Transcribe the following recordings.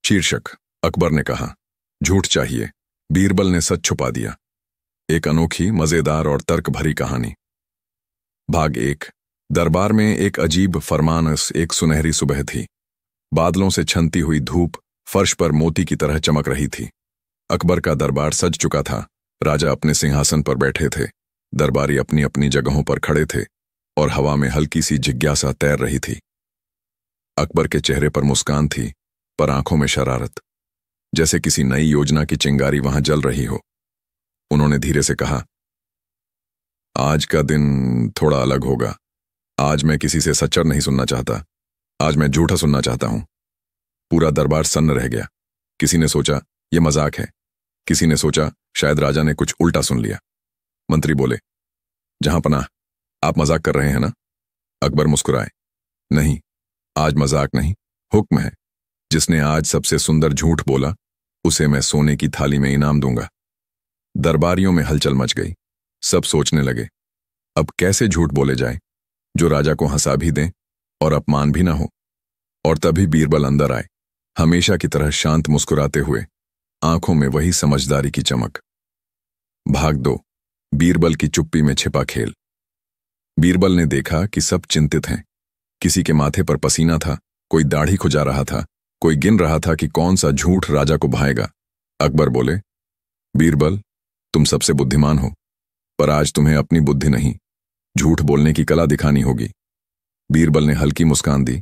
शीर्षक। अकबर ने कहा, झूठ चाहिए। बीरबल ने सच छुपा दिया। एक अनोखी, मजेदार और तर्क भरी कहानी। भाग 1। दरबार में एक अजीब फरमानस एक सुनहरी सुबह थी। बादलों से छनती हुई धूप फर्श पर मोती की तरह चमक रही थी। अकबर का दरबार सज चुका था। राजा अपने सिंहासन पर बैठे थे। दरबारी अपनी अपनी जगहों पर खड़े थे और हवा में हल्की सी जिज्ञासा तैर रही थी। अकबर के चेहरे पर मुस्कान थी, पर आंखों में शरारत, जैसे किसी नई योजना की चिंगारी वहां जल रही हो। उन्होंने धीरे से कहा, आज का दिन थोड़ा अलग होगा। आज मैं किसी से सच्चर नहीं सुनना चाहता। आज मैं झूठा सुनना चाहता हूं। पूरा दरबार सन्न रह गया। किसी ने सोचा यह मजाक है, किसी ने सोचा शायद राजा ने कुछ उल्टा सुन लिया। मंत्री बोले, जहां पनाह, आप मजाक कर रहे हैं ना? अकबर मुस्कुराए, नहीं, आज मजाक नहीं, हुक्म है। जिसने आज सबसे सुंदर झूठ बोला उसे मैं सोने की थाली में इनाम दूंगा। दरबारियों में हलचल मच गई। सब सोचने लगे, अब कैसे झूठ बोले जाए जो राजा को हंसा भी दें और अपमान भी ना हो। और तभी बीरबल अंदर आए, हमेशा की तरह शांत, मुस्कुराते हुए, आंखों में वही समझदारी की चमक। भाग 2। बीरबल की चुप्पी में छिपा खेल। बीरबल ने देखा कि सब चिंतित हैं। किसी के माथे पर पसीना था, कोई दाढ़ी खुजा रहा था, कोई गिन रहा था कि कौन सा झूठ राजा को भाएगा। अकबर बोले, बीरबल, तुम सबसे बुद्धिमान हो, पर आज तुम्हें अपनी बुद्धि नहीं, झूठ बोलने की कला दिखानी होगी। बीरबल ने हल्की मुस्कान दी,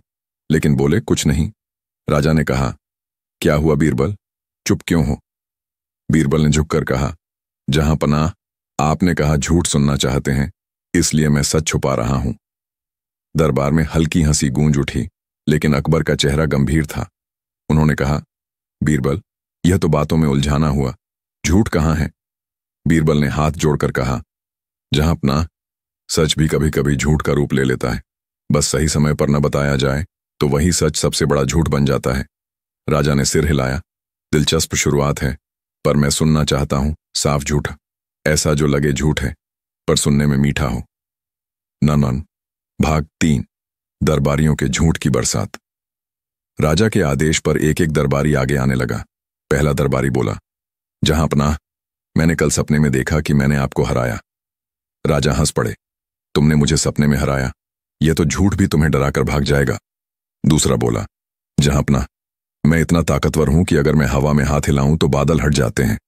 लेकिन बोले कुछ नहीं। राजा ने कहा, क्या हुआ बीरबल, चुप क्यों हो? बीरबल ने झुककर कहा, जहां पनाह, आपने कहा झूठ सुनना चाहते हैं, इसलिए मैं सच छुपा रहा हूं। दरबार में हल्की हंसी गूंज उठी, लेकिन अकबर का चेहरा गंभीर था। उन्होंने कहा, बीरबल, यह तो बातों में उलझाना हुआ, झूठ कहां है? बीरबल ने हाथ जोड़कर कहा, जहां पनाह, सच भी कभी कभी झूठ का रूप ले लेता है। बस सही समय पर न बताया जाए तो वही सच सबसे बड़ा झूठ बन जाता है। राजा ने सिर हिलाया, दिलचस्प शुरुआत है, पर मैं सुनना चाहता हूं साफ झूठ, ऐसा जो लगे झूठ है पर सुनने में मीठा हो। नन। भाग 3। दरबारियों के झूठ की बरसात। राजा के आदेश पर एक एक दरबारी आगे आने लगा। पहला दरबारी बोला, जहां पनाह, मैंने कल सपने में देखा कि मैंने आपको हराया। राजा हंस पड़े, तुमने मुझे सपने में हराया? यह तो झूठ भी तुम्हें डराकर भाग जाएगा। दूसरा बोला, जहां पनाह, मैं इतना ताकतवर हूं कि अगर मैं हवा में हाथ हिलाऊं तो बादल हट जाते हैं।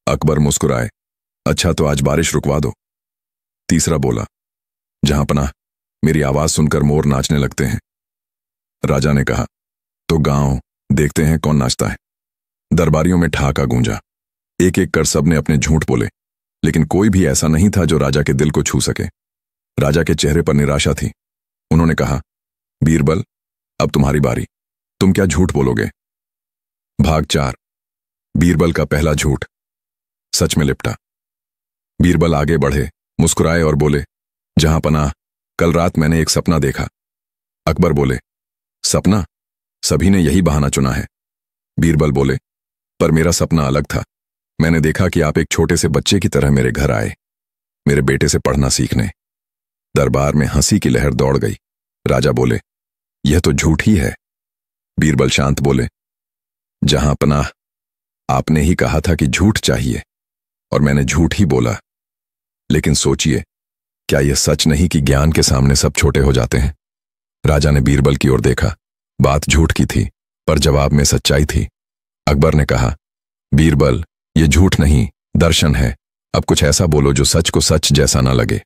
अकबर मुस्कुराए, अच्छा तो आज बारिश रुकवा दो। तीसरा बोला, जहां पनाह, मेरी आवाज सुनकर मोर नाचने लगते हैं। राजा ने कहा, तो गांव देखते हैं कौन नाचता है। दरबारियों में ठहाका गूंजा। एक एक कर सबने अपने झूठ बोले, लेकिन कोई भी ऐसा नहीं था जो राजा के दिल को छू सके। राजा के चेहरे पर निराशा थी। उन्होंने कहा, बीरबल, अब तुम्हारी बारी, तुम क्या झूठ बोलोगे? भाग 4। बीरबल का पहला झूठ सच में लिपटा। बीरबल आगे बढ़े, मुस्कुराए और बोले, जहां पनाह, कल रात मैंने एक सपना देखा। अकबर बोले, सपना? सभी ने यही बहाना चुना है। बीरबल बोले, पर मेरा सपना अलग था। मैंने देखा कि आप एक छोटे से बच्चे की तरह मेरे घर आए, मेरे बेटे से पढ़ना सीखने। दरबार में हंसी की लहर दौड़ गई। राजा बोले, यह तो झूठ ही है। बीरबल शांत बोले, जहां पनाह, आपने ही कहा था कि झूठ चाहिए और मैंने झूठ ही बोला। लेकिन सोचिए, क्या यह सच नहीं कि ज्ञान के सामने सब छोटे हो जाते हैं? राजा ने बीरबल की ओर देखा। बात झूठ की थी, पर जवाब में सच्चाई थी। अकबर ने कहा, बीरबल, यह झूठ नहीं, दर्शन है। अब कुछ ऐसा बोलो जो सच को सच जैसा ना लगे।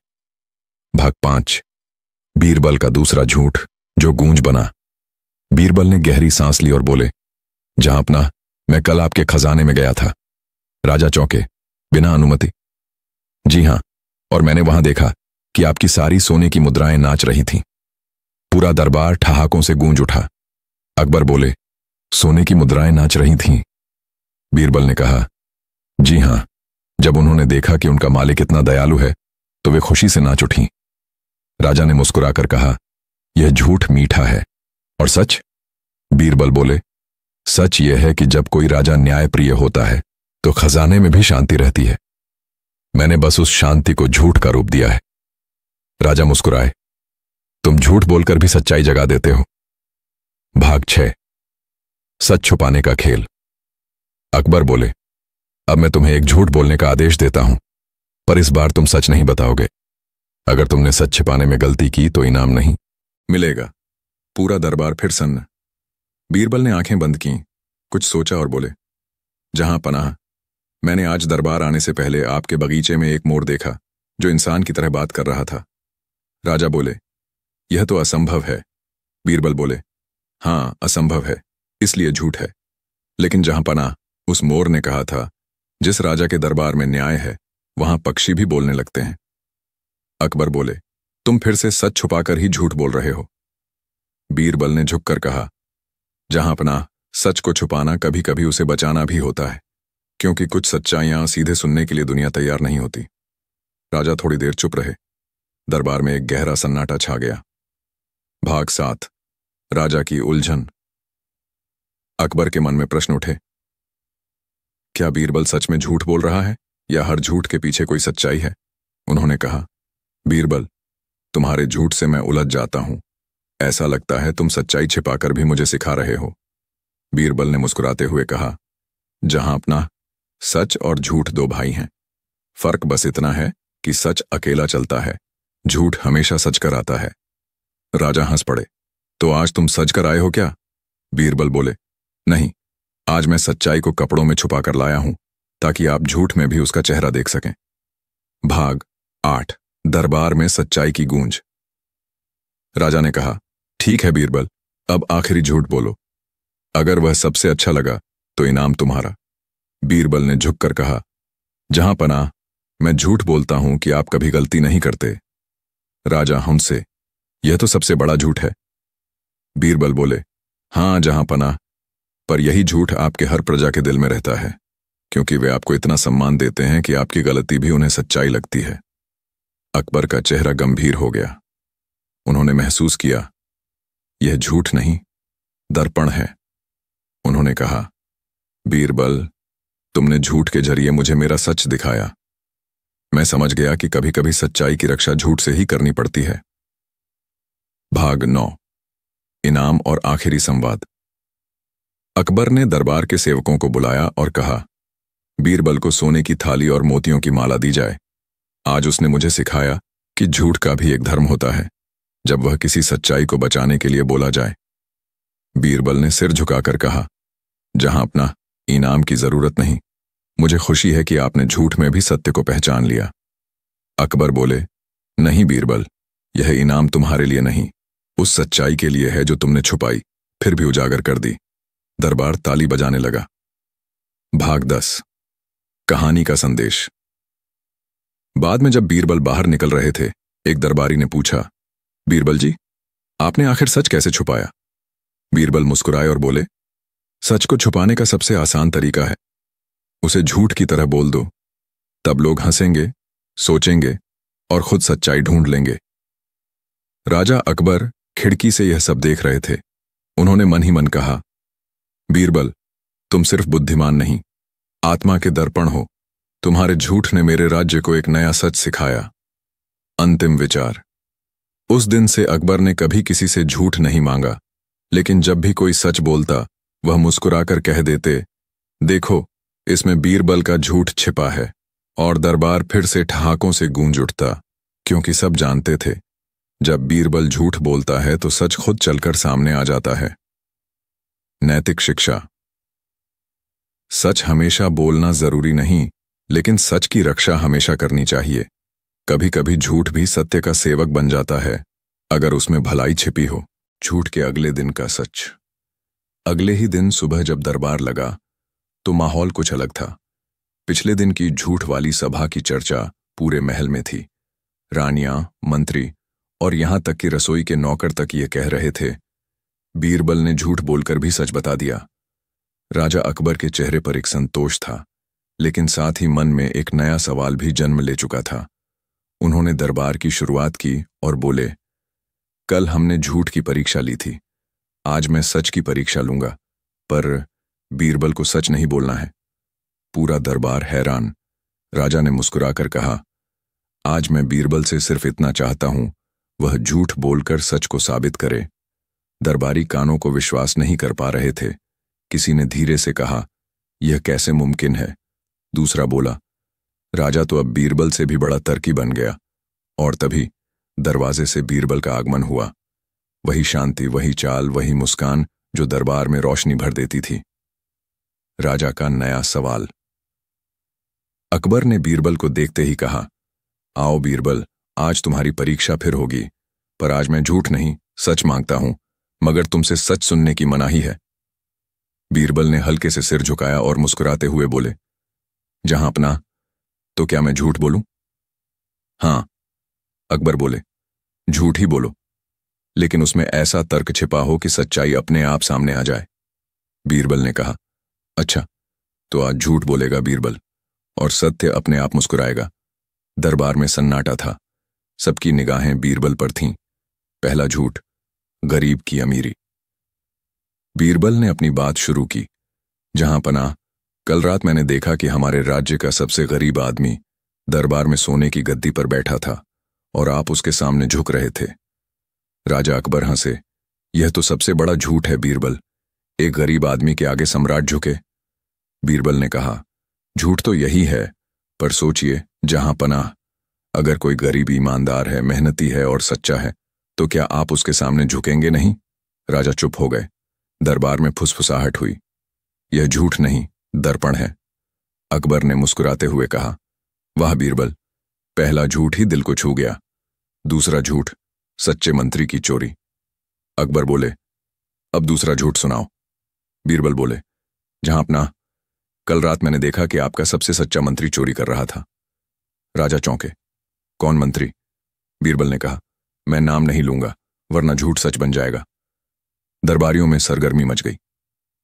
भाग 5। बीरबल का दूसरा झूठ जो गूंज बना। बीरबल ने गहरी सांस ली और बोले, जहां पनाह, मैं कल आपके खजाने में गया था। राजा चौंके, बिना अनुमति? जी हां, और मैंने वहां देखा कि आपकी सारी सोने की मुद्राएं नाच रही थीं। पूरा दरबार ठहाकों से गूंज उठा। अकबर बोले, सोने की मुद्राएं नाच रही थीं? बीरबल ने कहा, जी हां, जब उन्होंने देखा कि उनका मालिक इतना दयालु है तो वे खुशी से नाच उठीं। राजा ने मुस्कुराकर कहा, यह झूठ मीठा है, और सच? बीरबल बोले, सच यह है कि जब कोई राजा न्यायप्रिय होता है तो खजाने में भी शांति रहती है। मैंने बस उस शांति को झूठ का रूप दिया है। राजा मुस्कुराए, तुम झूठ बोलकर भी सच्चाई जगा देते हो। भाग 6। सच छुपाने का खेल। अकबर बोले, अब मैं तुम्हें एक झूठ बोलने का आदेश देता हूं, पर इस बार तुम सच नहीं बताओगे। अगर तुमने सच छिपाने में गलती की तो इनाम नहीं मिलेगा। पूरा दरबार फिर सन्न। बीरबल ने आंखें बंद की, कुछ सोचा और बोले, जहां पनाह, मैंने आज दरबार आने से पहले आपके बगीचे में एक मोर देखा जो इंसान की तरह बात कर रहा था। राजा बोले, यह तो असंभव है। बीरबल बोले, हाँ असंभव है, इसलिए झूठ है। लेकिन जहां पनाह, उस मोर ने कहा था, जिस राजा के दरबार में न्याय है वहां पक्षी भी बोलने लगते हैं। अकबर बोले, तुम फिर से सच छुपाकर ही झूठ बोल रहे हो। बीरबल ने झुककर कहा, जहां पनाह, सच को छुपाना कभी कभी उसे बचाना भी होता है, क्योंकि कुछ सच्चाइयां सीधे सुनने के लिए दुनिया तैयार नहीं होती। राजा थोड़ी देर चुप रहे। दरबार में एक गहरा सन्नाटा छा गया। भाग 7, राजा की उलझन। अकबर के मन में प्रश्न उठे, क्या बीरबल सच में झूठ बोल रहा है या हर झूठ के पीछे कोई सच्चाई है? उन्होंने कहा, बीरबल, तुम्हारे झूठ से मैं उलझ जाता हूं। ऐसा लगता है तुम सच्चाई छिपाकर भी मुझे सिखा रहे हो। बीरबल ने मुस्कुराते हुए कहा, जहां अपना, सच और झूठ दो भाई हैं। फर्क बस इतना है कि सच अकेला चलता है, झूठ हमेशा सच कर आता है। राजा हंस पड़े, तो आज तुम सच कर आए हो क्या? बीरबल बोले, नहीं, आज मैं सच्चाई को कपड़ों में छुपा कर लाया हूं, ताकि आप झूठ में भी उसका चेहरा देख सकें। भाग 8, दरबार में सच्चाई की गूंज। राजा ने कहा, ठीक है बीरबल, अब आखिरी झूठ बोलो। अगर वह सबसे अच्छा लगा तो इनाम तुम्हारा। बीरबल ने झुककर कहा, जहां पनाह, मैं झूठ बोलता हूं कि आप कभी गलती नहीं करते। राजा हमसे, यह तो सबसे बड़ा झूठ है। बीरबल बोले, हां जहां पनाह, पर यही झूठ आपके हर प्रजा के दिल में रहता है, क्योंकि वे आपको इतना सम्मान देते हैं कि आपकी गलती भी उन्हें सच्चाई लगती है। अकबर का चेहरा गंभीर हो गया। उन्होंने महसूस किया, यह झूठ नहीं, दर्पण है। उन्होंने कहा, बीरबल, तुमने झूठ के जरिए मुझे मेरा सच दिखाया। मैं समझ गया कि कभी कभी सच्चाई की रक्षा झूठ से ही करनी पड़ती है। भाग 9, इनाम और आखिरी संवाद। अकबर ने दरबार के सेवकों को बुलाया और कहा, बीरबल को सोने की थाली और मोतियों की माला दी जाए। आज उसने मुझे सिखाया कि झूठ का भी एक धर्म होता है, जब वह किसी सच्चाई को बचाने के लिए बोला जाए। बीरबल ने सिर झुकाकर कहा, जहां अपना, इनाम की जरूरत नहीं। मुझे खुशी है कि आपने झूठ में भी सत्य को पहचान लिया। अकबर बोले, नहीं बीरबल, यह इनाम तुम्हारे लिए नहीं, उस सच्चाई के लिए है जो तुमने छुपाई फिर भी उजागर कर दी। दरबार ताली बजाने लगा। भाग 10, कहानी का संदेश। बाद में जब बीरबल बाहर निकल रहे थे, एक दरबारी ने पूछा, बीरबल जी, आपने आखिर सच कैसे छुपाया? बीरबल मुस्कुराए और बोले, सच को छुपाने का सबसे आसान तरीका है, उसे झूठ की तरह बोल दो। तब लोग हंसेंगे, सोचेंगे और खुद सच्चाई ढूंढ लेंगे। राजा अकबर खिड़की से यह सब देख रहे थे। उन्होंने मन ही मन कहा, बीरबल, तुम सिर्फ बुद्धिमान नहीं, आत्मा के दर्पण हो। तुम्हारे झूठ ने मेरे राज्य को एक नया सच सिखाया। अंतिम विचार। उस दिन से अकबर ने कभी किसी से झूठ नहीं मांगा, लेकिन जब भी कोई सच बोलता, वह मुस्कुराकर कह देते, देखो, इसमें बीरबल का झूठ छिपा है। और दरबार फिर से ठहाकों से गूंज उठता, क्योंकि सब जानते थे, जब बीरबल झूठ बोलता है तो सच खुद चलकर सामने आ जाता है। नैतिक शिक्षा। सच हमेशा बोलना जरूरी नहीं, लेकिन सच की रक्षा हमेशा करनी चाहिए। कभी कभी झूठ भी सत्य का सेवक बन जाता है, अगर उसमें भलाई छिपी हो। झूठ के अगले दिन का सच। अगले ही दिन सुबह जब दरबार लगा तो माहौल कुछ अलग था। पिछले दिन की झूठ वाली सभा की चर्चा पूरे महल में थी। रानियां, मंत्री और यहां तक कि रसोई के नौकर तक ये कह रहे थे, बीरबल ने झूठ बोलकर भी सच बता दिया। राजा अकबर के चेहरे पर एक संतोष था, लेकिन साथ ही मन में एक नया सवाल भी जन्म ले चुका था। उन्होंने दरबार की शुरुआत की और बोले, कल हमने झूठ की परीक्षा ली थी, आज मैं सच की परीक्षा लूंगा, पर बीरबल को सच नहीं बोलना है। पूरा दरबार हैरान। राजा ने मुस्कुराकर कहा, आज मैं बीरबल से सिर्फ इतना चाहता हूं, वह झूठ बोलकर सच को साबित करे। दरबारी कानों को विश्वास नहीं कर पा रहे थे, किसी ने धीरे से कहा, यह कैसे मुमकिन है? दूसरा बोला, राजा तो अब बीरबल से भी बड़ा तर्की बन गया। और तभी दरवाजे से बीरबल का आगमन हुआ। वही शांति, वही चाल, वही मुस्कान जो दरबार में रोशनी भर देती थी। राजा का नया सवाल। अकबर ने बीरबल को देखते ही कहा, आओ बीरबल, आज तुम्हारी परीक्षा फिर होगी। पर आज मैं झूठ नहीं, सच मांगता हूं, मगर तुमसे सच सुनने की मनाही है। बीरबल ने हल्के से सिर झुकाया और मुस्कुराते हुए बोले, जहां अपना, तो क्या मैं झूठ बोलूं? हां, अकबर बोले, झूठ ही बोलो, लेकिन उसमें ऐसा तर्क छिपा हो कि सच्चाई अपने आप सामने आ जाए। बीरबल ने कहा, अच्छा, तो आज झूठ बोलेगा बीरबल। और सत्य अपने आप मुस्कुराएगा। दरबार में सन्नाटा था। सबकी निगाहें बीरबल पर थीं। पहला झूठ, गरीब की अमीरी। बीरबल ने अपनी बात शुरू की, जहां पनाह, कल रात मैंने देखा कि हमारे राज्य का सबसे गरीब आदमी दरबार में सोने की गद्दी पर बैठा था और आप उसके सामने झुक रहे थे। राजा अकबर हंसे, यह तो सबसे बड़ा झूठ है बीरबल, एक गरीब आदमी के आगे सम्राट झुके। बीरबल ने कहा, झूठ तो यही है, पर सोचिए जहां पनाह, अगर कोई गरीब ईमानदार है, मेहनती है और सच्चा है, तो क्या आप उसके सामने झुकेंगे नहीं? राजा चुप हो गए। दरबार में फुसफुसाहट हुई। यह झूठ नहीं, दर्पण है। अकबर ने मुस्कुराते हुए कहा, वाह बीरबल, पहला झूठ ही दिल को छू गया। दूसरा झूठ, सच्चे मंत्री की चोरी। अकबर बोले, अब दूसरा झूठ सुनाओ। बीरबल बोले, जहां अपना, कल रात मैंने देखा कि आपका सबसे सच्चा मंत्री चोरी कर रहा था। राजा चौंके, कौन मंत्री? बीरबल ने कहा, मैं नाम नहीं लूंगा, वरना झूठ सच बन जाएगा। दरबारियों में सरगर्मी मच गई।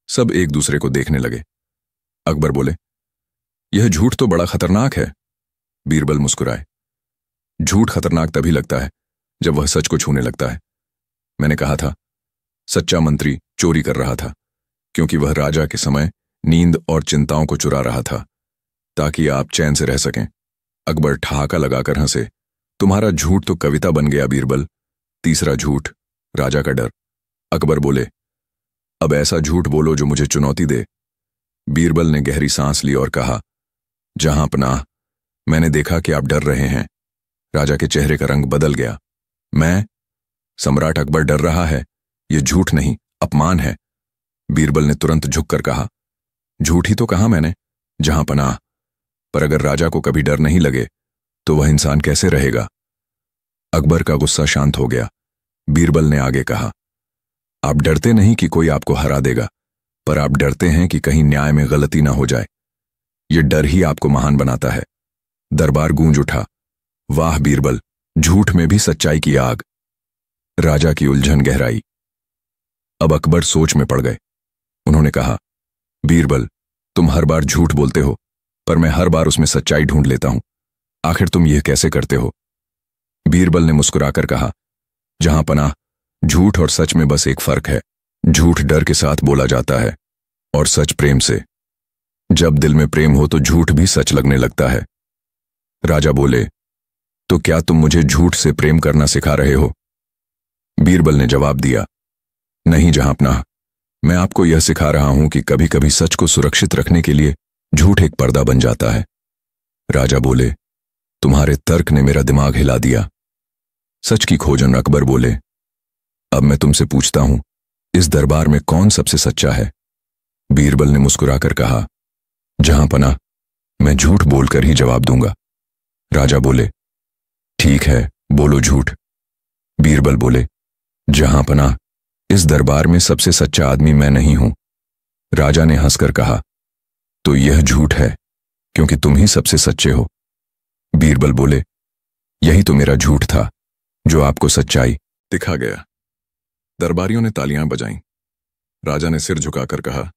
सब एक दूसरे को देखने लगे। अकबर बोले, यह झूठ तो बड़ा खतरनाक है। बीरबल मुस्कुराए, झूठ खतरनाक तभी लगता है जब वह सच को छूने लगता है। मैंने कहा था, सच्चा मंत्री चोरी कर रहा था, क्योंकि वह राजा के समय नींद और चिंताओं को चुरा रहा था, ताकि आप चैन से रह सकें। अकबर ठहाका लगाकर हंसे, तुम्हारा झूठ तो कविता बन गया बीरबल। तीसरा झूठ, राजा का डर। अकबर बोले, अब ऐसा झूठ बोलो जो मुझे चुनौती दे। बीरबल ने गहरी सांस ली और कहा, जहां पनाह, मैंने देखा कि आप डर रहे हैं। राजा के चेहरे का रंग बदल गया। मैं? सम्राट अकबर डर रहा है? यह झूठ नहीं, अपमान है। बीरबल ने तुरंत झुककर कहा, झूठ ही तो कहा मैंने, जहां पनाह। पर अगर राजा को कभी डर नहीं लगे तो वह इंसान कैसे रहेगा? अकबर का गुस्सा शांत हो गया। बीरबल ने आगे कहा, आप डरते नहीं कि कोई आपको हरा देगा, पर आप डरते हैं कि कहीं न्याय में गलती ना हो जाए। यह डर ही आपको महान बनाता है। दरबार गूंज उठा, वाह बीरबल, झूठ में भी सच्चाई की आग। राजा की उलझन गहराई। अब अकबर सोच में पड़ गए। उन्होंने कहा, बीरबल, तुम हर बार झूठ बोलते हो, पर मैं हर बार उसमें सच्चाई ढूंढ लेता हूं। आखिर तुम यह कैसे करते हो? बीरबल ने मुस्कुराकर कहा, जहां पनाह, झूठ और सच में बस एक फर्क है। झूठ डर के साथ बोला जाता है और सच प्रेम से। जब दिल में प्रेम हो तो झूठ भी सच लगने लगता है। राजा बोले, तो क्या तुम मुझे झूठ से प्रेम करना सिखा रहे हो? बीरबल ने जवाब दिया, नहीं जहां पनाह, मैं आपको यह सिखा रहा हूं कि कभी कभी सच को सुरक्षित रखने के लिए झूठ एक पर्दा बन जाता है। राजा बोले, तुम्हारे तर्क ने मेरा दिमाग हिला दिया। सच की खोजन। अकबर बोले, अब मैं तुमसे पूछता हूं, इस दरबार में कौन सबसे सच्चा है? बीरबल ने मुस्कुराकर कहा, जहां पनाह, मैं झूठ बोलकर ही जवाब दूंगा। राजा बोले, ठीक है, बोलो झूठ। बीरबल बोले, जहां पनाह, इस दरबार में सबसे सच्चा आदमी मैं नहीं हूं। राजा ने हंसकर कहा, तो यह झूठ है, क्योंकि तुम ही सबसे सच्चे हो। बीरबल बोले, यही तो मेरा झूठ था, जो आपको सच्चाई दिखा गया। दरबारियों ने तालियां बजाईं। राजा ने सिर झुकाकर कहा,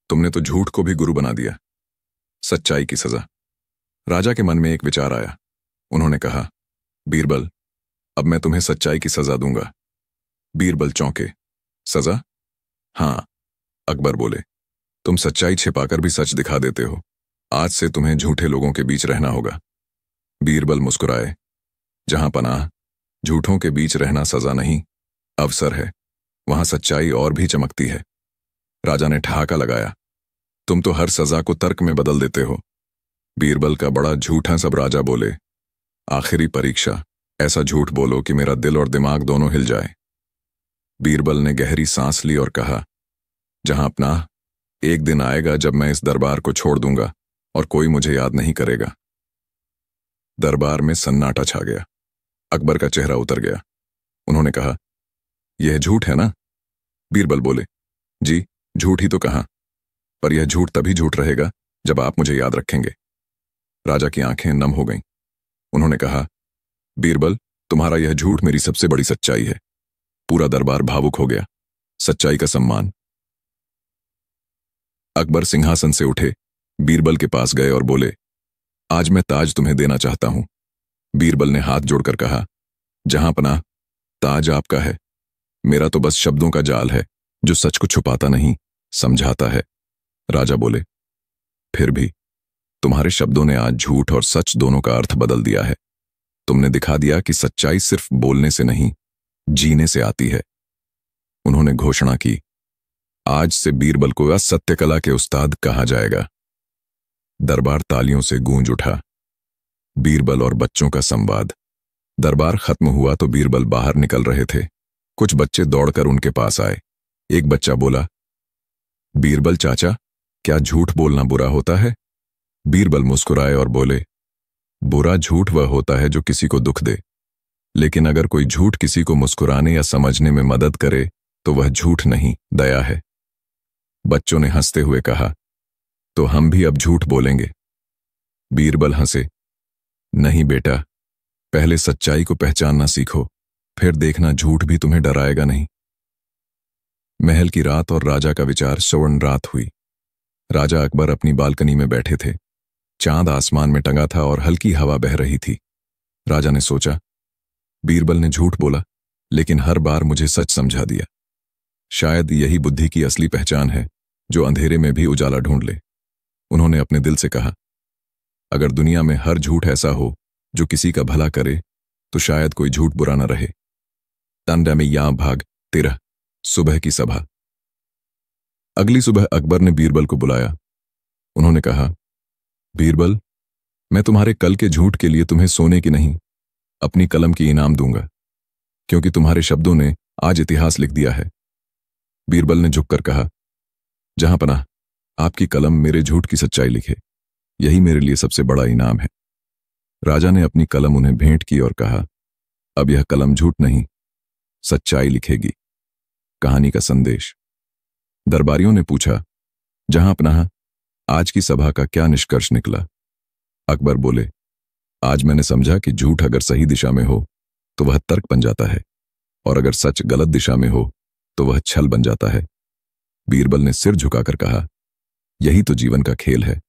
तुमने तो झूठ को भी गुरु बना दिया। सच्चाई की सजा। राजा के मन में एक विचार आया। उन्होंने कहा, बीरबल, अब मैं तुम्हें सच्चाई की सजा दूंगा। बीरबल चौंके, सजा? हां। अकबर बोले, तुम सच्चाई छिपाकर भी सच दिखा देते हो। आज से तुम्हें झूठे लोगों के बीच रहना होगा। बीरबल मुस्कुराए, जहां पनाह, झूठों के बीच रहना सजा नहीं, अवसर है। वहां सच्चाई और भी चमकती है। राजा ने ठहाका लगाया। तुम तो हर सजा को तर्क में बदल देते हो। बीरबल का बड़ा झूठ है सब, राजा बोले। आखिरी परीक्षा, ऐसा झूठ बोलो कि मेरा दिल और दिमाग दोनों हिल जाए। बीरबल ने गहरी सांस ली और कहा, जहां अपना, एक दिन आएगा जब मैं इस दरबार को छोड़ दूंगा और कोई मुझे याद नहीं करेगा। दरबार में सन्नाटा छा गया। अकबर का चेहरा उतर गया। उन्होंने कहा, यह झूठ है ना? बीरबल बोले, जी झूठ ही तो कहा, पर यह झूठ तभी झूठ रहेगा जब आप मुझे याद रखेंगे। राजा की आंखें नम हो गईं। उन्होंने कहा, बीरबल, तुम्हारा यह झूठ मेरी सबसे बड़ी सच्चाई है। पूरा दरबार भावुक हो गया। सच्चाई का सम्मान। अकबर सिंहासन से उठे, बीरबल के पास गए और बोले, आज मैं ताज तुम्हें देना चाहता हूं। बीरबल ने हाथ जोड़कर कहा, जहां पनाह, ताज आपका है। मेरा तो बस शब्दों का जाल है जो सच को छुपाता नहीं, समझाता है। राजा बोले, फिर भी तुम्हारे शब्दों ने आज झूठ और सच दोनों का अर्थ बदल दिया है। तुमने दिखा दिया कि सच्चाई सिर्फ बोलने से नहीं, जीने से आती है। उन्होंने घोषणा की, आज से बीरबल को असत्य कला के उस्ताद कहा जाएगा। दरबार तालियों से गूंज उठा। बीरबल और बच्चों का संवाद। दरबार खत्म हुआ तो बीरबल बाहर निकल रहे थे। कुछ बच्चे दौड़कर उनके पास आए। एक बच्चा बोला, बीरबल चाचा, क्या झूठ बोलना बुरा होता है? बीरबल मुस्कुराए और बोले, बुरा झूठ वह होता है जो किसी को दुख दे, लेकिन अगर कोई झूठ किसी को मुस्कुराने या समझने में मदद करे तो वह झूठ नहीं, दया है। बच्चों ने हंसते हुए कहा, तो हम भी अब झूठ बोलेंगे। बीरबल हंसे, नहीं बेटा, पहले सच्चाई को पहचानना सीखो, फिर देखना झूठ भी तुम्हें डराएगा नहीं। महल की रात और राजा का विचार स्वर्ण रात हुई। राजा अकबर अपनी बालकनी में बैठे थे। चांद आसमान में टंगा था और हल्की हवा बह रही थी। राजा ने सोचा, बीरबल ने झूठ बोला, लेकिन हर बार मुझे सच समझा दिया। शायद यही बुद्धि की असली पहचान है, जो अंधेरे में भी उजाला ढूंढ ले। उन्होंने अपने दिल से कहा, अगर दुनिया में हर झूठ ऐसा हो जो किसी का भला करे, तो शायद कोई झूठ बुरा न रहे। तंडा में या भाग 13, सुबह की सभा। अगली सुबह अकबर ने बीरबल को बुलाया। उन्होंने कहा, बीरबल, मैं तुम्हारे कल के झूठ के लिए तुम्हें सोने की नहीं, अपनी कलम की इनाम दूंगा, क्योंकि तुम्हारे शब्दों ने आज इतिहास लिख दिया है। बीरबल ने झुककर कहा, जहां पनाह, आपकी कलम मेरे झूठ की सच्चाई लिखे, यही मेरे लिए सबसे बड़ा इनाम है। राजा ने अपनी कलम उन्हें भेंट की और कहा, अब यह कलम झूठ नहीं, सच्चाई लिखेगी। कहानी का संदेश। दरबारियों ने पूछा, जहां पनाह, आज की सभा का क्या निष्कर्ष निकला? अकबर बोले, आज मैंने समझा कि झूठ अगर सही दिशा में हो तो वह तर्क बन जाता है, और अगर सच गलत दिशा में हो तो वह छल बन जाता है। बीरबल ने सिर झुकाकर कहा, यही तो जीवन का खेल है।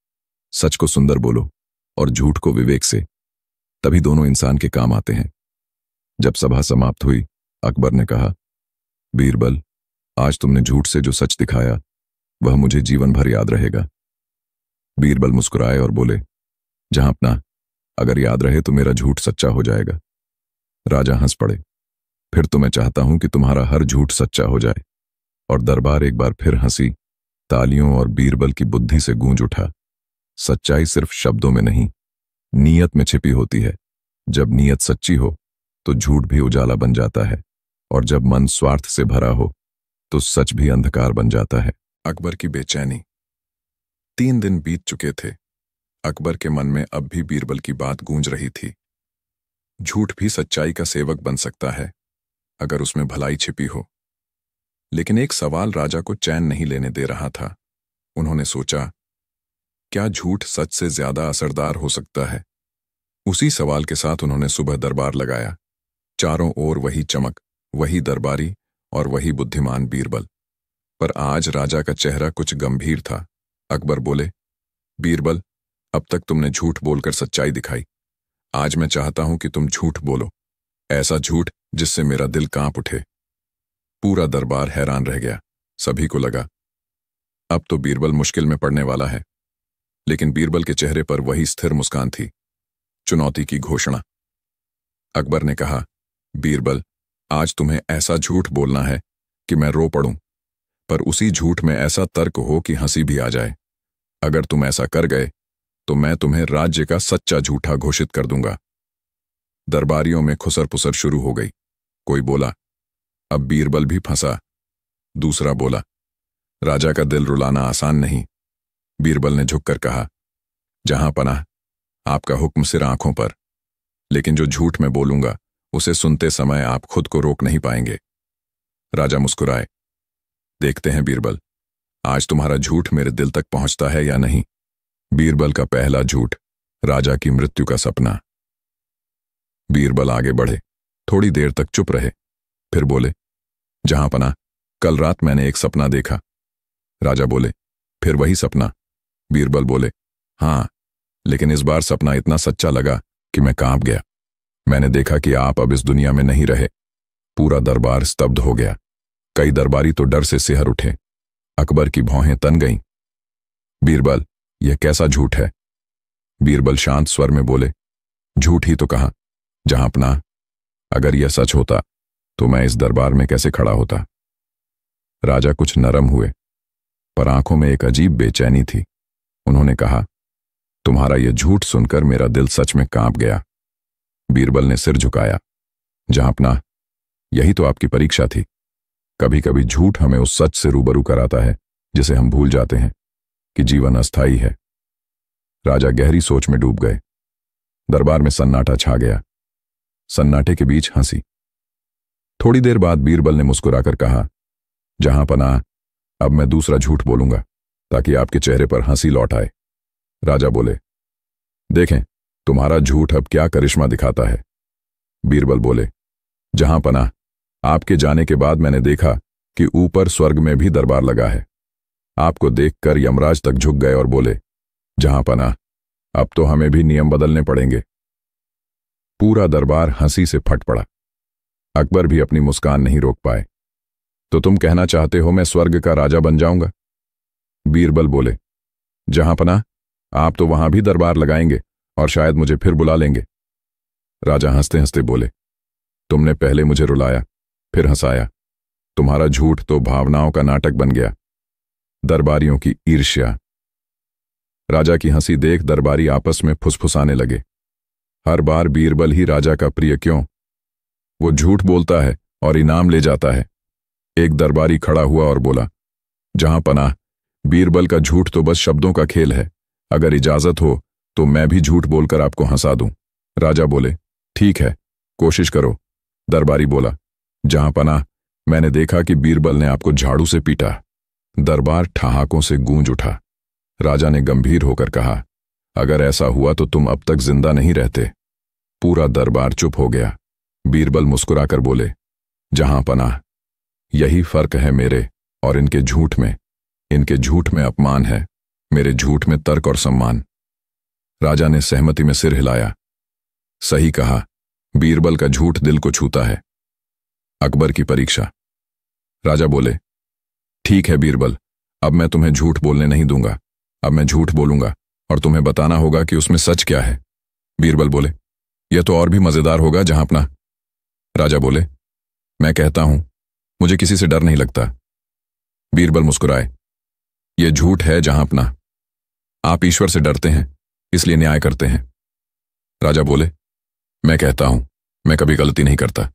सच को सुंदर बोलो और झूठ को विवेक से, तभी दोनों इंसान के काम आते हैं। जब सभा समाप्त हुई, अकबर ने कहा, बीरबल, आज तुमने झूठ से जो सच दिखाया वह मुझे जीवन भर याद रहेगा। बीरबल मुस्कुराए और बोले, जहां अपना, अगर याद रहे तो मेरा झूठ सच्चा हो जाएगा। राजा हंस पड़े, फिर तो मैं चाहता हूं कि तुम्हारा हर झूठ सच्चा हो जाए। और दरबार एक बार फिर हंसी, तालियों और बीरबल की बुद्धि से गूंज उठा। सच्चाई सिर्फ शब्दों में नहीं, नीयत में छिपी होती है। जब नीयत सच्ची हो तो झूठ भी उजाला बन जाता है, और जब मन स्वार्थ से भरा हो तो सच भी अंधकार बन जाता है। अकबर की बेचैनी। 3 दिन बीत चुके थे। अकबर के मन में अब भी बीरबल की बात गूंज रही थी। झूठ भी सच्चाई का सेवक बन सकता है, अगर उसमें भलाई छिपी हो। लेकिन एक सवाल राजा को चैन नहीं लेने दे रहा था। उन्होंने सोचा, क्या झूठ सच से ज्यादा असरदार हो सकता है? उसी सवाल के साथ उन्होंने सुबह दरबार लगाया। चारों ओर वही चमक, वही दरबारी और वही बुद्धिमान बीरबल। पर आज राजा का चेहरा कुछ गंभीर था। अकबर बोले, बीरबल, अब तक तुमने झूठ बोलकर सच्चाई दिखाई। आज मैं चाहता हूं कि तुम झूठ बोलो, ऐसा झूठ जिससे मेरा दिल कांप उठे। पूरा दरबार हैरान रह गया। सभी को लगा, अब तो बीरबल मुश्किल में पड़ने वाला है। लेकिन बीरबल के चेहरे पर वही स्थिर मुस्कान थी। चुनौती की घोषणा। अकबर ने कहा, बीरबल, आज तुम्हें ऐसा झूठ बोलना है कि मैं रो पड़ूं। पर उसी झूठ में ऐसा तर्क हो कि हंसी भी आ जाए। अगर तुम ऐसा कर गए तो मैं तुम्हें राज्य का सच्चा झूठा घोषित कर दूंगा। दरबारियों में खुसर पुसर शुरू हो गई। कोई बोला, अब बीरबल भी फंसा। दूसरा बोला, राजा का दिल रुलाना आसान नहीं। बीरबल ने झुककर कहा, जहां पनाह, आपका हुक्म सिर आंखों पर, लेकिन जो झूठ मैं बोलूंगा उसे सुनते समय आप खुद को रोक नहीं पाएंगे। राजा मुस्कुराए। देखते हैं बीरबल, आज तुम्हारा झूठ मेरे दिल तक पहुंचता है या नहीं। बीरबल का पहला झूठ, राजा की मृत्यु का सपना। बीरबल आगे बढ़े, थोड़ी देर तक चुप रहे, फिर बोले, जहां पनाह, कल रात मैंने एक सपना देखा। राजा बोले, फिर वही सपना? बीरबल बोले, हां, लेकिन इस बार सपना इतना सच्चा लगा कि मैं कांप गया। मैंने देखा कि आप अब इस दुनिया में नहीं रहे। पूरा दरबार स्तब्ध हो गया। कई दरबारी तो डर से सिहर उठे। अकबर की भौहें तन गईं। बीरबल, यह कैसा झूठ है? बीरबल शांत स्वर में बोले, झूठ ही तो कहा, जहां पनाह, अगर यह सच होता तो मैं इस दरबार में कैसे खड़ा होता। राजा कुछ नरम हुए, पर आंखों में एक अजीब बेचैनी थी। उन्होंने कहा, तुम्हारा यह झूठ सुनकर मेरा दिल सच में कांप गया। बीरबल ने सिर झुकाया। जहां पनाह, यही तो आपकी परीक्षा थी। कभी कभी झूठ हमें उस सच से रूबरू कराता है जिसे हम भूल जाते हैं कि जीवन अस्थायी है। राजा गहरी सोच में डूब गए। दरबार में सन्नाटा छा गया। सन्नाटे के बीच हंसी। थोड़ी देर बाद बीरबल ने मुस्कुराकर कहा, जहां पनाह, अब मैं दूसरा झूठ बोलूंगा ताकि आपके चेहरे पर हंसी लौट आए। राजा बोले, देखें तुम्हारा झूठ अब क्या करिश्मा दिखाता है। बीरबल बोले, जहां पनाह, आपके जाने के बाद मैंने देखा कि ऊपर स्वर्ग में भी दरबार लगा है। आपको देखकर यमराज तक झुक गए और बोले, जहां पनाह, अब तो हमें भी नियम बदलने पड़ेंगे। पूरा दरबार हंसी से फट पड़ा। अकबर भी अपनी मुस्कान नहीं रोक पाए। तो तुम कहना चाहते हो मैं स्वर्ग का राजा बन जाऊंगा? बीरबल बोले, जहां पनाह, आप तो वहां भी दरबार लगाएंगे और शायद मुझे फिर बुला लेंगे। राजा हंसते हंसते बोले, तुमने पहले मुझे रुलाया, फिर हंसाया। तुम्हारा झूठ तो भावनाओं का नाटक बन गया। दरबारियों की ईर्ष्या। राजा की हंसी देख दरबारी आपस में फुसफुसाने लगे। हर बार बीरबल ही राजा का प्रिय क्यों? वो झूठ बोलता है और इनाम ले जाता है। एक दरबारी खड़ा हुआ और बोला, जहां पनाह, बीरबल का झूठ तो बस शब्दों का खेल है। अगर इजाजत हो तो मैं भी झूठ बोलकर आपको हंसा दूं। राजा बोले, ठीक है, कोशिश करो। दरबारी बोला, जहां पनाह, मैंने देखा कि बीरबल ने आपको झाड़ू से पीटा। दरबार ठहाकों से गूंज उठा। राजा ने गंभीर होकर कहा, अगर ऐसा हुआ तो तुम अब तक जिंदा नहीं रहते। पूरा दरबार चुप हो गया। बीरबल मुस्कुराकर बोले, जहां पनाह, यही फर्क है मेरे और इनके झूठ में। इनके झूठ में अपमान है, मेरे झूठ में तर्क और सम्मान। राजा ने सहमति में सिर हिलाया। सही कहा, बीरबल का झूठ दिल को छूता है। अकबर की परीक्षा। राजा बोले, ठीक है बीरबल, अब मैं तुम्हें झूठ बोलने नहीं दूंगा। अब मैं झूठ बोलूंगा और तुम्हें बताना होगा कि उसमें सच क्या है। बीरबल बोले, यह तो और भी मजेदार होगा जहां पनाह। राजा बोले, मैं कहता हूं, मुझे किसी से डर नहीं लगता। बीरबल मुस्कुराए, यह झूठ है जहां पनाह। आप ईश्वर से डरते हैं, इसलिए न्याय करते हैं। राजा बोले, मैं कहता हूं, मैं कभी गलती नहीं करता।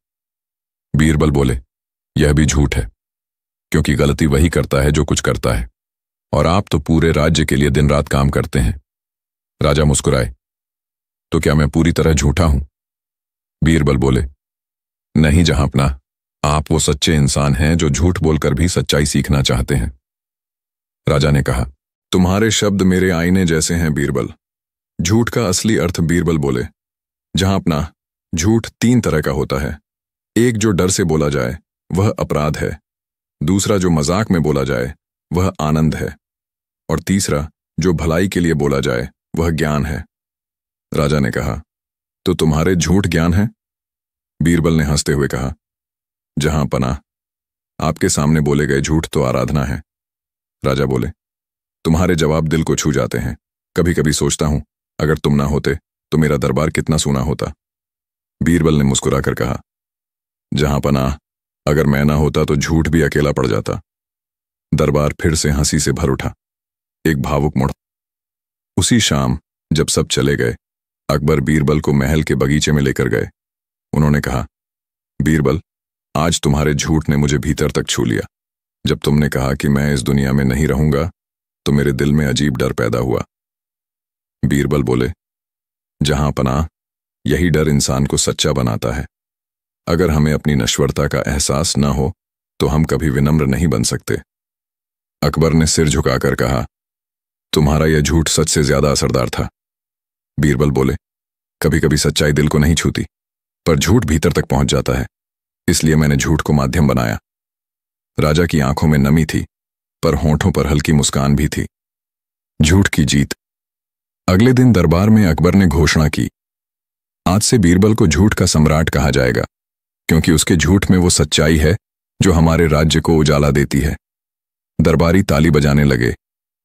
बीरबल बोले, यह भी झूठ है, क्योंकि गलती वही करता है जो कुछ करता है, और आप तो पूरे राज्य के लिए दिन रात काम करते हैं। राजा मुस्कुराए, तो क्या मैं पूरी तरह झूठा हूं? बीरबल बोले, नहीं जहां पनाह, आप वो सच्चे इंसान हैं जो झूठ बोलकर भी सच्चाई सीखना चाहते हैं। राजा ने कहा, तुम्हारे शब्द मेरे आईने जैसे हैं बीरबल। झूठ का असली अर्थ। बीरबल बोले, जहां पनाह, झूठ 3 तरह का होता है। एक जो डर से बोला जाए वह अपराध है, दूसरा जो मजाक में बोला जाए वह आनंद है, और तीसरा जो भलाई के लिए बोला जाए वह ज्ञान है। राजा ने कहा, तो तुम्हारे झूठ ज्ञान है? बीरबल ने हंसते हुए कहा, जहां पनाह, आपके सामने बोले गए झूठ तो आराधना है। राजा बोले, तुम्हारे जवाब दिल को छू जाते हैं। कभी कभी सोचता हूं, अगर तुम ना होते तो मेरा दरबार कितना सूना होता। बीरबल ने मुस्कुराकर कहा, जहां पनाह, अगर मैं ना होता तो झूठ भी अकेला पड़ जाता। दरबार फिर से हंसी से भर उठा। एक भावुक मोड़। उसी शाम जब सब चले गए, अकबर बीरबल को महल के बगीचे में लेकर गए। उन्होंने कहा, बीरबल, आज तुम्हारे झूठ ने मुझे भीतर तक छू लिया। जब तुमने कहा कि मैं इस दुनिया में नहीं रहूंगा, तो मेरे दिल में अजीब डर पैदा हुआ। बीरबल बोले, जहां पनाह, यही डर इंसान को सच्चा बनाता है। अगर हमें अपनी नश्वरता का एहसास न हो तो हम कभी विनम्र नहीं बन सकते। अकबर ने सिर झुकाकर कहा, तुम्हारा यह झूठ सच से ज्यादा असरदार था। बीरबल बोले, कभी कभी सच्चाई दिल को नहीं छूती, पर झूठ भीतर तक पहुंच जाता है, इसलिए मैंने झूठ को माध्यम बनाया। राजा की आंखों में नमी थी, पर होंठों पर हल्की मुस्कान भी थी। झूठ की जीत। अगले दिन दरबार में अकबर ने घोषणा की, आज से बीरबल को झूठ का सम्राट कहा जाएगा, क्योंकि उसके झूठ में वो सच्चाई है जो हमारे राज्य को उजाला देती है। दरबारी ताली बजाने लगे,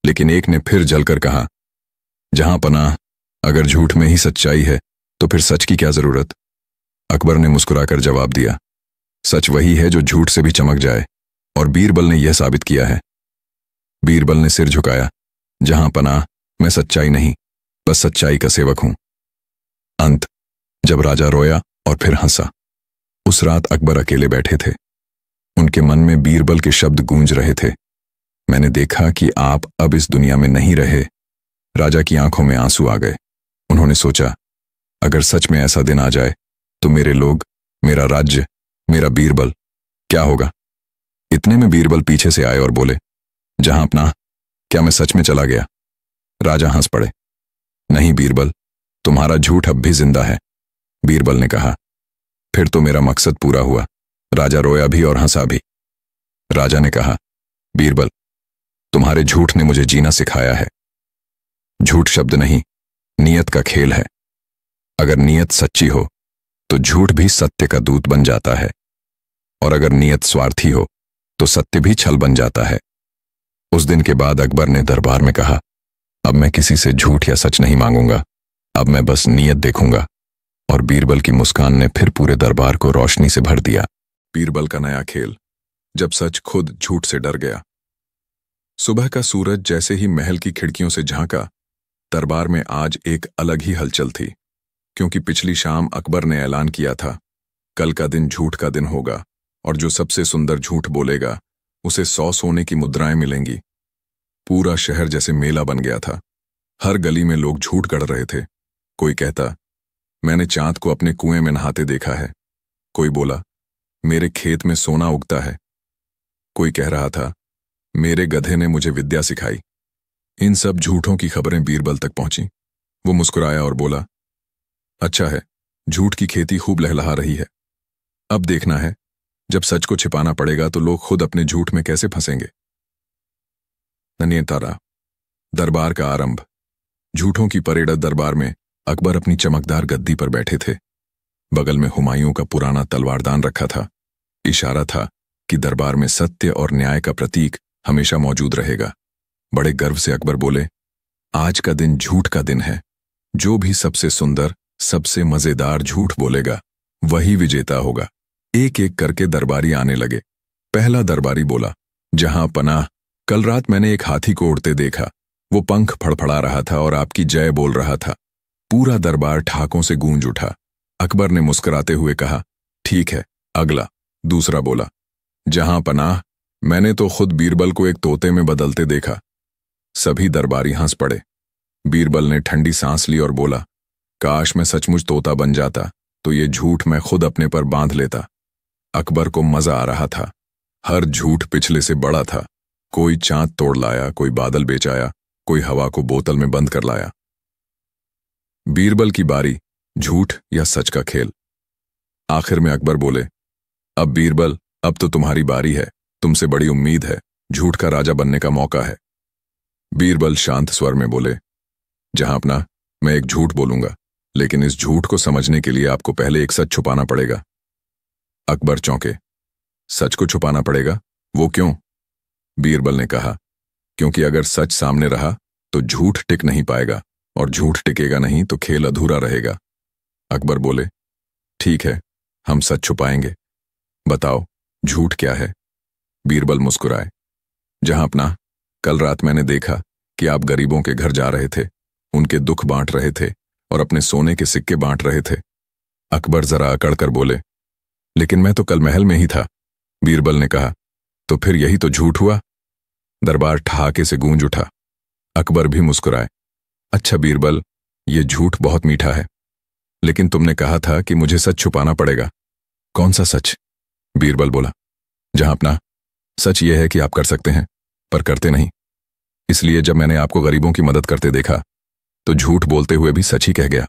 लेकिन एक ने फिर जलकर कहा, जहां पनाह, अगर झूठ में ही सच्चाई है तो फिर सच की क्या जरूरत। अकबर ने मुस्कुराकर जवाब दिया, सच वही है जो झूठ से भी चमक जाए, और बीरबल ने यह साबित किया है। बीरबल ने सिर झुकाया, जहां पनाह, मैं सच्चाई नहीं, बस सच्चाई का सेवक हूं। अंत। जब राजा रोया और फिर हंसा। उस रात अकबर अकेले बैठे थे। उनके मन में बीरबल के शब्द गूंज रहे थे, मैंने देखा कि आप अब इस दुनिया में नहीं रहे। राजा की आंखों में आंसू आ गए। उन्होंने सोचा, अगर सच में ऐसा दिन आ जाए तो मेरे लोग, मेरा राज्य, मेरा बीरबल क्या होगा। इतने में बीरबल पीछे से आए और बोले, जहां पनाह, क्या मैं सच में चला गया। राजा हंस पड़े। नहीं बीरबल, तुम्हारा झूठ अब भी जिंदा है। बीरबल ने कहा, फिर तो मेरा मकसद पूरा हुआ। राजा रोया भी और हंसा भी। राजा ने कहा, बीरबल, तुम्हारे झूठ ने मुझे जीना सिखाया है। झूठ शब्द नहीं, नीयत का खेल है। अगर नीयत सच्ची हो तो झूठ भी सत्य का दूत बन जाता है, और अगर नीयत स्वार्थी हो तो सत्य भी छल बन जाता है। उस दिन के बाद अकबर ने दरबार में कहा, अब मैं किसी से झूठ या सच नहीं मांगूंगा, अब मैं बस नीयत देखूंगा। और बीरबल की मुस्कान ने फिर पूरे दरबार को रोशनी से भर दिया। बीरबल का नया खेल, जब सच खुद झूठ से डर गया। सुबह का सूरज जैसे ही महल की खिड़कियों से झांका, दरबार में आज एक अलग ही हलचल थी, क्योंकि पिछली शाम अकबर ने ऐलान किया था, कल का दिन झूठ का दिन होगा, और जो सबसे सुंदर झूठ बोलेगा उसे 100 सोने की मुद्राएं मिलेंगी। पूरा शहर जैसे मेला बन गया था। हर गली में लोग झूठ गढ़ रहे थे। कोई कहता, मैंने चांद को अपने कुएं में नहाते देखा है। कोई बोला, मेरे खेत में सोना उगता है। कोई कह रहा था, मेरे गधे ने मुझे विद्या सिखाई। इन सब झूठों की खबरें बीरबल तक पहुंची। वो मुस्कुराया और बोला, अच्छा है, झूठ की खेती खूब लहलहा रही है। अब देखना है, जब सच को छिपाना पड़ेगा तो लोग खुद अपने झूठ में कैसे फंसेंगे। नन्हेतारा। दरबार का आरंभ। झूठों की परेड दरबार में अकबर अपनी चमकदार गद्दी पर बैठे थे। बगल में हुमायूं का पुराना तलवारदान रखा था। इशारा था कि दरबार में सत्य और न्याय का प्रतीक हमेशा मौजूद रहेगा। बड़े गर्व से अकबर बोले, आज का दिन झूठ का दिन है। जो भी सबसे सुंदर, सबसे मजेदार झूठ बोलेगा वही विजेता होगा। एक एक करके दरबारी आने लगे। पहला दरबारी बोला, जहां पनाह, कल रात मैंने एक हाथी को उड़ते देखा। वो पंख फड़फड़ा रहा था और आपकी जय बोल रहा था। पूरा दरबार ठाकों से गूंज उठा। अकबर ने मुस्कुराते हुए कहा, ठीक है, अगला। दूसरा बोला, जहां पनाह, मैंने तो खुद बीरबल को एक तोते में बदलते देखा। सभी दरबारी हंस पड़े। बीरबल ने ठंडी सांस ली और बोला, काश मैं सचमुच तोता बन जाता तो ये झूठ मैं खुद अपने पर बांध लेता। अकबर को मजा आ रहा था। हर झूठ पिछले से बड़ा था। कोई चांद तोड़ लाया, कोई बादल बेच आया, कोई हवा को बोतल में बंद कर लाया। बीरबल की बारी, झूठ या सच का खेल। आखिर में अकबर बोले, अब बीरबल, अब तो तुम्हारी बारी है। तुमसे बड़ी उम्मीद है। झूठ का राजा बनने का मौका है। बीरबल शांत स्वर में बोले, जहां अपना, मैं एक झूठ बोलूंगा, लेकिन इस झूठ को समझने के लिए आपको पहले एक सच छुपाना पड़ेगा। अकबर चौंके। सच को छुपाना पड़ेगा? वो क्यों? बीरबल ने कहा, क्योंकि अगर सच सामने रहा तो झूठ टिक नहीं पाएगा, और झूठ टिकेगा नहीं तो खेल अधूरा रहेगा। अकबर बोले, ठीक है, हम सच छुपाएंगे। बताओ, झूठ क्या है? बीरबल मुस्कुराए। जहां अपना, कल रात मैंने देखा कि आप गरीबों के घर जा रहे थे, उनके दुख बांट रहे थे और अपने सोने के सिक्के बांट रहे थे। अकबर जरा अकड़ कर बोले, लेकिन मैं तो कल महल में ही था। बीरबल ने कहा, तो फिर यही तो झूठ हुआ। दरबार ठहाके से गूंज उठा। अकबर भी मुस्कुराए। अच्छा बीरबल, ये झूठ बहुत मीठा है, लेकिन तुमने कहा था कि मुझे सच छुपाना पड़ेगा। कौन सा सच? बीरबल बोला, जहां अपना, सच यह है कि आप कर सकते हैं पर करते नहीं। इसलिए जब मैंने आपको गरीबों की मदद करते देखा तो झूठ बोलते हुए भी सच ही कह गया।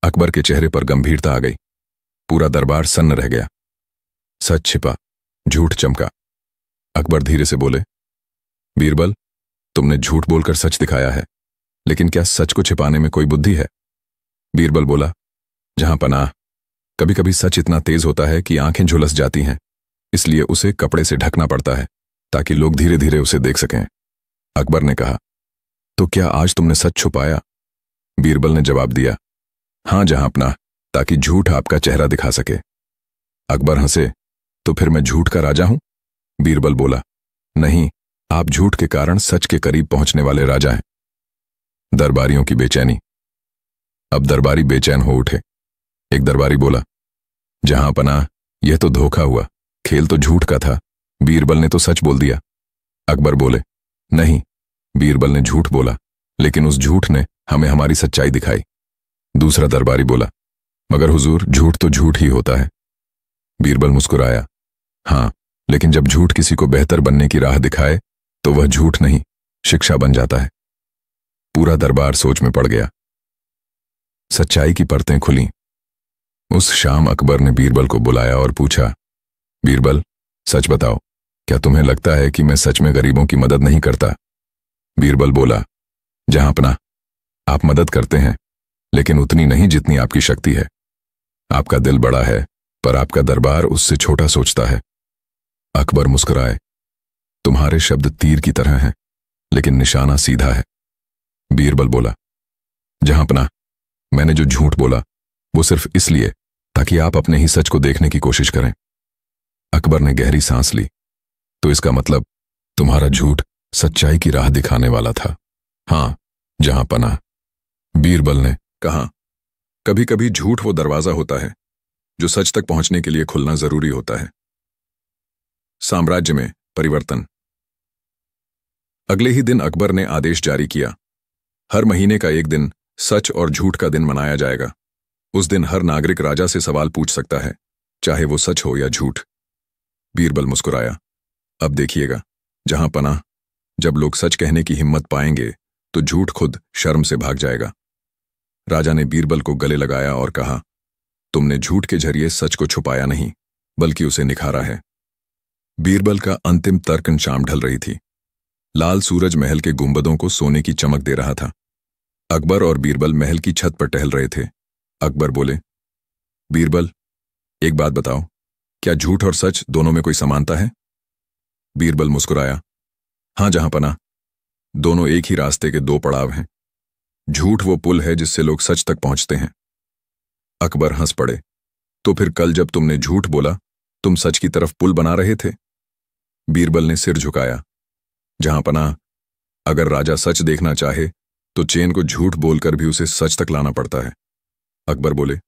अकबर के चेहरे पर गंभीरता आ गई। पूरा दरबार सन्न रह गया। सच छिपा, झूठ चमका। अकबर धीरे से बोले, बीरबल, तुमने झूठ बोलकर सच दिखाया है, लेकिन क्या सच को छिपाने में कोई बुद्धि है? बीरबल बोला, जहां पनाह, कभी कभी सच इतना तेज होता है कि आंखें झुलस जाती हैं, इसलिए उसे कपड़े से ढकना पड़ता है ताकि लोग धीरे धीरे उसे देख सकें। अकबर ने कहा, तो क्या आज तुमने सच छुपाया? बीरबल ने जवाब दिया, हां जहां अपना, ताकि झूठ आपका चेहरा दिखा सके। अकबर हंसे, तो फिर मैं झूठ का राजा हूं? बीरबल बोला, नहीं, आप झूठ के कारण सच के करीब पहुंचने वाले राजा हैं। दरबारियों की बेचैनी। अब दरबारी बेचैन हो उठे। एक दरबारी बोला, जहां पनाह, यह तो धोखा हुआ, खेल तो झूठ का था, बीरबल ने तो सच बोल दिया। अकबर बोले, नहीं, बीरबल ने झूठ बोला, लेकिन उस झूठ ने हमें हमारी सच्चाई दिखाई। दूसरा दरबारी बोला, मगर हुजूर, झूठ तो झूठ ही होता है। बीरबल मुस्कुराया, हां, लेकिन जब झूठ किसी को बेहतर बनने की राह दिखाए तो वह झूठ नहीं, शिक्षा बन जाता है। पूरा दरबार सोच में पड़ गया। सच्चाई की परतें खुलीं। उस शाम अकबर ने बीरबल को बुलाया और पूछा, बीरबल, सच बताओ, क्या तुम्हें लगता है कि मैं सच में गरीबों की मदद नहीं करता? बीरबल बोला, जहां अपना, आप मदद करते हैं, लेकिन उतनी नहीं जितनी आपकी शक्ति है। आपका दिल बड़ा है, पर आपका दरबार उससे छोटा सोचता है। अकबर मुस्कुराए, तुम्हारे शब्द तीर की तरह हैं, लेकिन निशाना सीधा है। बीरबल बोला, जहां अपना, मैंने जो झूठ बोला वो सिर्फ इसलिए ताकि आप अपने ही सच को देखने की कोशिश करें। अकबर ने गहरी सांस ली, तो इसका मतलब तुम्हारा झूठ सच्चाई की राह दिखाने वाला था? हां, जहां पनाह। बीरबल ने कहा, कभी कभी झूठ वो दरवाजा होता है जो सच तक पहुंचने के लिए खुलना जरूरी होता है। साम्राज्य में परिवर्तन। अगले ही दिन अकबर ने आदेश जारी किया, हर महीने का एक दिन सच और झूठ का दिन मनाया जाएगा। उस दिन हर नागरिक राजा से सवाल पूछ सकता है, चाहे वो सच हो या झूठ। बीरबल मुस्कुराया, अब देखिएगा, जहां पनाह, जब लोग सच कहने की हिम्मत पाएंगे तो झूठ खुद शर्म से भाग जाएगा। राजा ने बीरबल को गले लगाया और कहा, तुमने झूठ के जरिए सच को छुपाया नहीं, बल्कि उसे निखारा है। बीरबल का अंतिम तर्क शाम ढल रही थी। लाल सूरज महल के गुंबदों को सोने की चमक दे रहा था। अकबर और बीरबल महल की छत पर टहल रहे थे। अकबर बोले, बीरबल, एक बात बताओ, क्या झूठ और सच दोनों में कोई समानता है? बीरबल मुस्कुराया, हां जहां पनाह, दोनों एक ही रास्ते के दो पड़ाव हैं। झूठ वो पुल है जिससे लोग सच तक पहुंचते हैं। अकबर हंस पड़े, तो फिर कल जब तुमने झूठ बोला, तुम सच की तरफ पुल बना रहे थे? बीरबल ने सिर झुकाया, जहां पनाह, अगर राजा सच देखना चाहे तो चेन को झूठ बोलकर भी उसे सच तक लाना पड़ता है। अकबर बोले,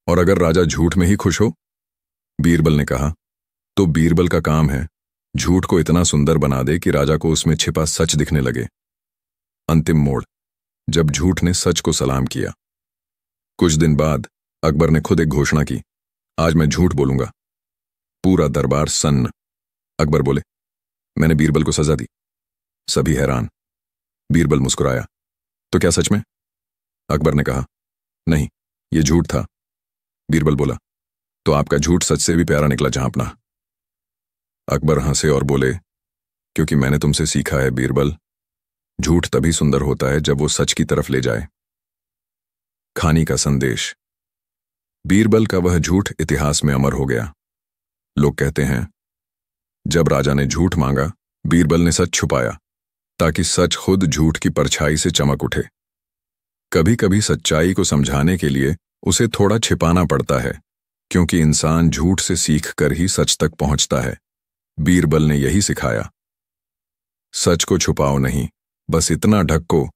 और अगर राजा झूठ में ही खुश हो? बीरबल ने कहा, तो बीरबल का काम है झूठ को इतना सुंदर बना दे कि राजा को उसमें छिपा सच दिखने लगे। अंतिम मोड़, जब झूठ ने सच को सलाम किया। कुछ दिन बाद अकबर ने खुद एक घोषणा की, आज मैं झूठ बोलूंगा। पूरा दरबार सन्न। अकबर बोले, मैंने बीरबल को सजा दी। सभी हैरान। बीरबल मुस्कुराया, तो क्या सच में? अकबर ने कहा, नहीं, ये झूठ था। बीरबल बोला, तो आपका झूठ सच से भी प्यारा निकला जहां अपना। अकबर हंसे और बोले, क्योंकि मैंने तुमसे सीखा है बीरबल, झूठ तभी सुंदर होता है जब वो सच की तरफ ले जाए। खानी का संदेश। बीरबल का वह झूठ इतिहास में अमर हो गया। लोग कहते हैं, जब राजा ने झूठ मांगा, बीरबल ने सच छुपाया ताकि सच खुद झूठ की परछाई से चमक उठे। कभी कभी सच्चाई को समझाने के लिए उसे थोड़ा छिपाना पड़ता है, क्योंकि इंसान झूठ से सीख कर ही सच तक पहुंचता है। बीरबल ने यही सिखाया। सच को छुपाओ नहीं, बस इतना ढको